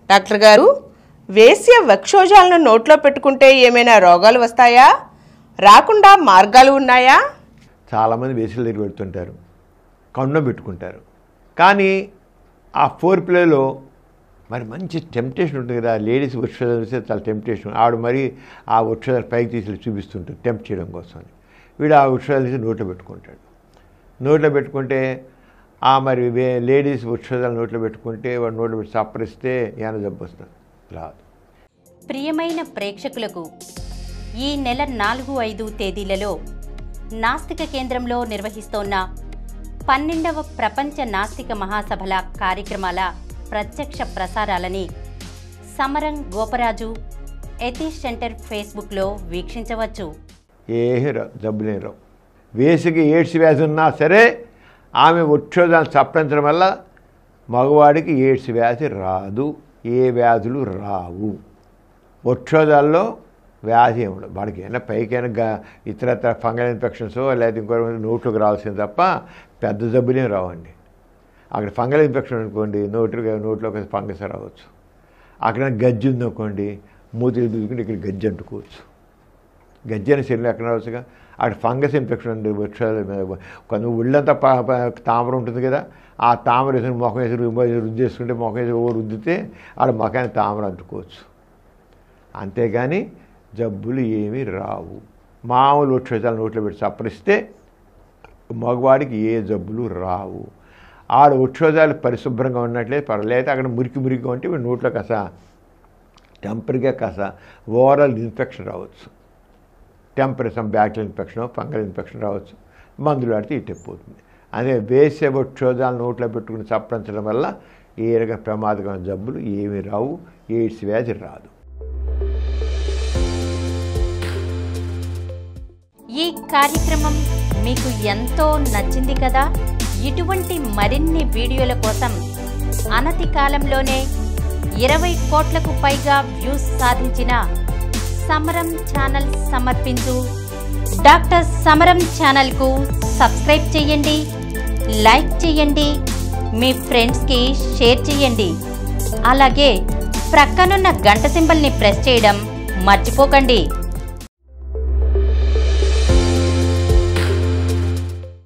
Doctor గారు, వేశ్య వక్షోజాలను నోట్లో పెట్టుకుంటే ఏమైనా రోగాలు వస్తాయా? రాకుండా మార్గాలు ఉన్నాయా? చాలామంది వేశ్యల దగ్గర పెడుతుంటారు, కన్ను పెట్టుకుంటారు. కానీ ఆ ఫోర్ ప్లేలో మరి మంచి టెంప్టేషన్ ఉంటుంది కదా. లేడీస్ వక్షోజాలు చూస్తే చాలా టెంప్టేషన్. ఆవిడ మరి ఆ వక్షోజాలు పైకి తీసి చూపిస్తుంటారు టెంప్ట్ చేయడం కోసం. వీడు ఆ వక్షోజాలు తీసి నోట్లో పెట్టుకుంటాడు. నోట్లో పెట్టుకుంటే మరి లేడీస్ వక్షోజాలు నోట్లో పెట్టుకుంటే వాడు నోట్లో పెట్టి సప్పరిస్తే ఏమైనా జబ్బు వస్తుంది? రాదు. ప్రియమైన ప్రేక్షకులకు ఈ నెల 4-5 తేదీలలో నాస్తిక కేంద్రంలో నిర్వహిస్తోన్న 12వ ప్రపంచ నాస్తిక మహాసభల కార్యక్రమాల ప్రత్యక్ష ప్రసారాలని సమరం గోపరాజు ఎథీష్ సెంటర్ ఫేస్బుక్లో వీక్షించవచ్చు. జబ్బులేం రావు. వేసికి ఎయిడ్స్ వ్యాధి ఉన్నా సరే ఆమె వక్షోజాలను సప్పరించడం వల్ల మగవాడికి ఎయిడ్స్ వ్యాధి రాదు, ఏ వ్యాధులు రావు. వక్షోజాల్లో వ్యాధి ఏముండదు. వాడికి అయినా పైకైనా ఇతరత్ర ఫంగల్ ఇన్ఫెక్షన్స్ లేదా ఇంకో నోట్లోకి రావాల్సింది తప్ప పెద్ద జబ్బులేం రావండి. అక్కడ ఫంగల్ ఇన్ఫెక్షన్ అనుకోండి, నోట్లోకి ఫంగస్ రావచ్చు. అక్కడ గజ్జి ఉందనుకోండి, మూతికి దుద్దుకుంటే ఇక్కడ గజ్జి అంటుకోవచ్చు. గజ్జి అనే శరీరం ఎక్కడ రావచ్చుగా. అక్కడ ఫంగస్ ఇన్ఫెక్షన్ ఉంది వృక్షాల మీద. కొంచెం ఒళ్ళంతా తామర ఉంటుంది కదా, ఆ తామర వేసుకుని ముఖం వేసి రుద్ది చేసుకుంటే ముఖం వేసి రుద్దితే ఆడ ముఖాన్ని తామర అంటుకోవచ్చు. అంతేగాని జబ్బులు ఏమీ రావు. మామూలు వృక్షాలు నోట్లో పెట్టి సప్పరిస్తే మగవాడికి ఏ జబ్బులు రావు. ఆడ వృక్షోజాలు పరిశుభ్రంగా ఉన్నట్లే పర్లేదు. అక్కడ మురికిగా ఉంటే నోట్లో టెంపరీగా ఓవరాల్ ఇన్ఫెక్షన్ రావచ్చు. Temperature bacterial infection, fungal infection రావచ్చు. మందులు ఆడితే ఇట్టపోతుంది. అదే వేసే వక్షోజాలు నోట్లో పెట్టుకుని సప్పరించడం వల్ల ఏ రకమైన ప్రమాదకరమైన జబ్బులు ఏమీ రావు, ఎయిడ్స్ వ్యాధి రాదు. ఈ కార్యక్రమం మీకు ఎంతో నచ్చింది కదా. ఇటువంటి మరిన్ని వీడియోల కోసం అనతి కాలంలోనే 20 కోట్లకు పైగా వ్యూస్ సాధించిన సమరం ఛానల్ సమర్పించు డాక్టర్ సమరం ఛానల్కు సబ్స్క్రైబ్ చేయండి, లైక్ చేయండి, మీ ఫ్రెండ్స్కి షేర్ చేయండి. అలాగే ప్రక్కనున్న గంట సింబల్ని ప్రెస్ చేయడం మర్చిపోకండి.